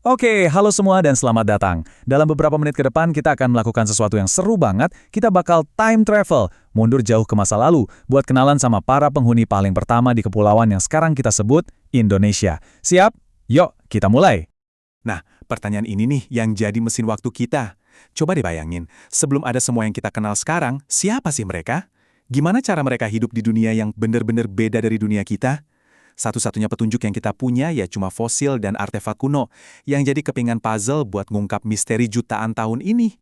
Oke, halo semua dan selamat datang. Dalam beberapa menit ke depan kita akan melakukan sesuatu yang seru banget. Kita bakal time travel, mundur jauh ke masa lalu, buat kenalan sama para penghuni paling pertama di kepulauan yang sekarang kita sebut Indonesia. Siap? Yuk, kita mulai. Nah, pertanyaan ini nih yang jadi mesin waktu kita. Coba deh bayangin, sebelum ada semua yang kita kenal sekarang, siapa sih mereka? Gimana cara mereka hidup di dunia yang benar-benar beda dari dunia kita? Satu-satunya petunjuk yang kita punya ya cuma fosil dan artefak kuno, yang jadi kepingan puzzle buat ngungkap misteri jutaan tahun ini.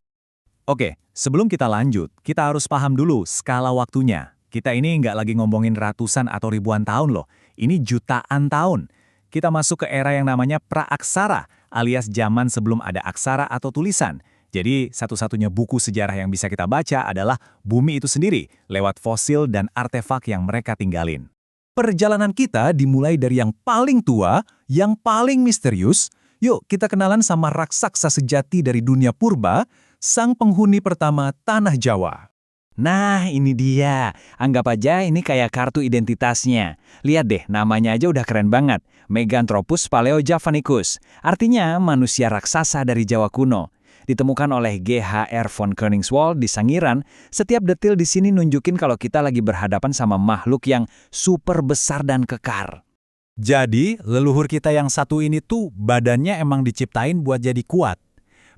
Oke, sebelum kita lanjut, kita harus paham dulu skala waktunya. Kita ini nggak lagi ngomongin ratusan atau ribuan tahun loh, ini jutaan tahun. Kita masuk ke era yang namanya praaksara, alias zaman sebelum ada aksara atau tulisan. Jadi, satu-satunya buku sejarah yang bisa kita baca adalah bumi itu sendiri, lewat fosil dan artefak yang mereka tinggalin. Perjalanan kita dimulai dari yang paling tua, yang paling misterius. Yuk, kita kenalan sama raksasa sejati dari dunia purba, sang penghuni pertama Tanah Jawa. Nah, ini dia. Anggap aja ini kayak kartu identitasnya. Lihat deh, namanya aja udah keren banget. Meganthropus paleojavanicus. Artinya manusia raksasa dari Jawa kuno. Ditemukan oleh G.H.R. von Koningswald di Sangiran, setiap detil di sini nunjukin kalau kita lagi berhadapan sama makhluk yang super besar dan kekar. Jadi, leluhur kita yang satu ini tuh badannya emang diciptain buat jadi kuat.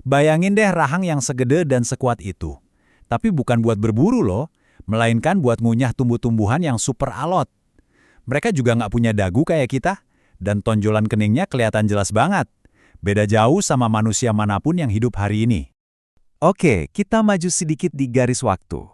Bayangin deh rahang yang segede dan sekuat itu. Tapi bukan buat berburu loh, melainkan buat ngunyah tumbuh-tumbuhan yang super alot. Mereka juga nggak punya dagu kayak kita, dan tonjolan keningnya kelihatan jelas banget. Beda jauh sama manusia manapun yang hidup hari ini. Oke, kita maju sedikit di garis waktu.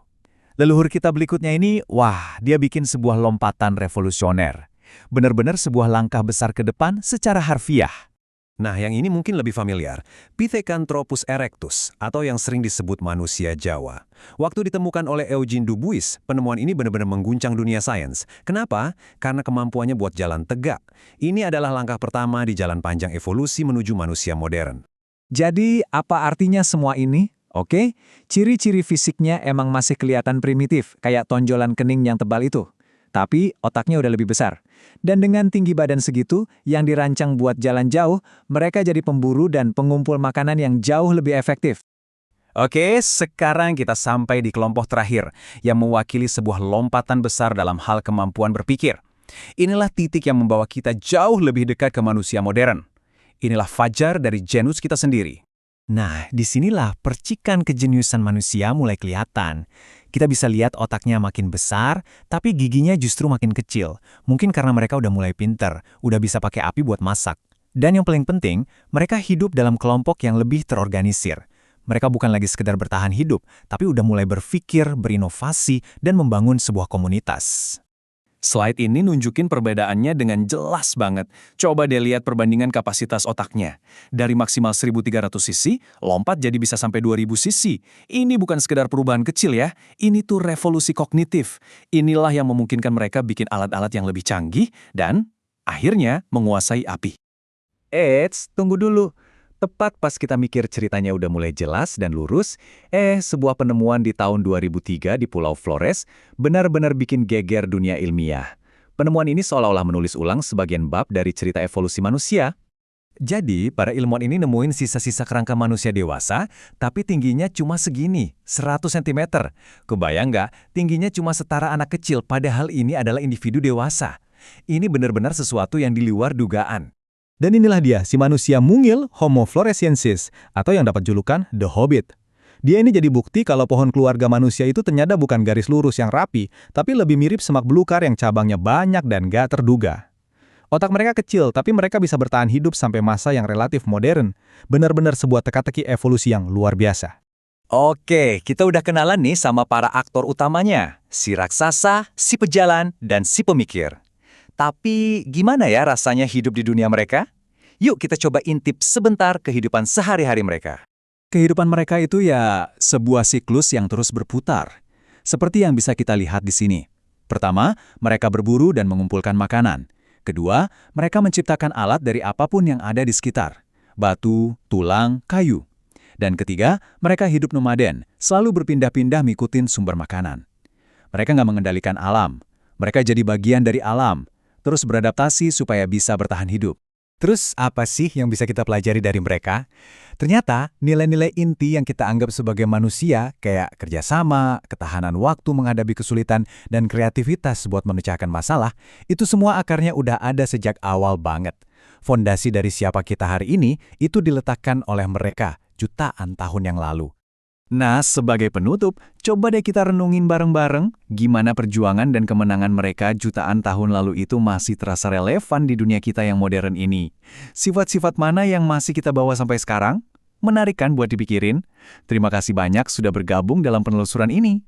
Leluhur kita berikutnya ini, wah, dia bikin sebuah lompatan revolusioner. Benar-benar sebuah langkah besar ke depan secara harfiah. Nah, yang ini mungkin lebih familiar, Pithecanthropus erectus, atau yang sering disebut manusia Jawa. Waktu ditemukan oleh Eugene Dubois, penemuan ini benar-benar mengguncang dunia sains. Kenapa? Karena kemampuannya buat jalan tegak. Ini adalah langkah pertama di jalan panjang evolusi menuju manusia modern. Jadi, apa artinya semua ini? Oke, ciri-ciri fisiknya emang masih kelihatan primitif, kayak tonjolan kening yang tebal itu. Tapi otaknya udah lebih besar. Dan dengan tinggi badan segitu, yang dirancang buat jalan jauh, mereka jadi pemburu dan pengumpul makanan yang jauh lebih efektif. Oke, sekarang kita sampai di kelompok terakhir, yang mewakili sebuah lompatan besar dalam hal kemampuan berpikir. Inilah titik yang membawa kita jauh lebih dekat ke manusia modern. Inilah fajar dari genus kita sendiri. Nah, disinilah percikan kejeniusan manusia mulai kelihatan. Kita bisa lihat otaknya makin besar, tapi giginya justru makin kecil. Mungkin karena mereka udah mulai pinter, udah bisa pakai api buat masak. Dan yang paling penting, mereka hidup dalam kelompok yang lebih terorganisir. Mereka bukan lagi sekedar bertahan hidup, tapi udah mulai berpikir, berinovasi, dan membangun sebuah komunitas. Slide ini nunjukin perbedaannya dengan jelas banget. Coba deh lihat perbandingan kapasitas otaknya. Dari maksimal 1300 cc, lompat jadi bisa sampai 2000 cc. Ini bukan sekedar perubahan kecil ya, ini tuh revolusi kognitif. Inilah yang memungkinkan mereka bikin alat-alat yang lebih canggih dan akhirnya menguasai api. Eits, tunggu dulu. Tepat pas kita mikir ceritanya udah mulai jelas dan lurus, sebuah penemuan di tahun 2003 di Pulau Flores benar-benar bikin geger dunia ilmiah. Penemuan ini seolah-olah menulis ulang sebagian bab dari cerita evolusi manusia. Jadi, para ilmuwan ini nemuin sisa-sisa kerangka manusia dewasa, tapi tingginya cuma segini, 100 cm. Kebayang nggak? Tingginya cuma setara anak kecil, padahal ini adalah individu dewasa. Ini benar-benar sesuatu yang di luar dugaan. Dan inilah dia, si manusia mungil Homo floresiensis, atau yang dapat julukan The Hobbit. Dia ini jadi bukti kalau pohon keluarga manusia itu ternyata bukan garis lurus yang rapi, tapi lebih mirip semak belukar yang cabangnya banyak dan gak terduga. Otak mereka kecil, tapi mereka bisa bertahan hidup sampai masa yang relatif modern. Benar-benar sebuah teka-teki evolusi yang luar biasa. Oke, kita udah kenalan nih sama para aktor utamanya. Si raksasa, si pejalan, dan si pemikir. Tapi gimana ya rasanya hidup di dunia mereka? Yuk kita coba intip sebentar kehidupan sehari-hari mereka. Kehidupan mereka itu ya sebuah siklus yang terus berputar. Seperti yang bisa kita lihat di sini. Pertama, mereka berburu dan mengumpulkan makanan. Kedua, mereka menciptakan alat dari apapun yang ada di sekitar. Batu, tulang, kayu. Dan ketiga, mereka hidup nomaden, selalu berpindah-pindah ngikutin sumber makanan. Mereka nggak mengendalikan alam. Mereka jadi bagian dari alam. Terus beradaptasi supaya bisa bertahan hidup. Terus apa sih yang bisa kita pelajari dari mereka? Ternyata nilai-nilai inti yang kita anggap sebagai manusia, kayak kerjasama, ketahanan waktu menghadapi kesulitan, dan kreativitas buat memecahkan masalah, itu semua akarnya udah ada sejak awal banget. Fondasi dari siapa kita hari ini itu diletakkan oleh mereka jutaan tahun yang lalu. Nah, sebagai penutup, coba deh kita renungin bareng-bareng gimana perjuangan dan kemenangan mereka jutaan tahun lalu itu masih terasa relevan di dunia kita yang modern ini. Sifat-sifat mana yang masih kita bawa sampai sekarang? Menarik kan buat dipikirin? Terima kasih banyak sudah bergabung dalam penelusuran ini.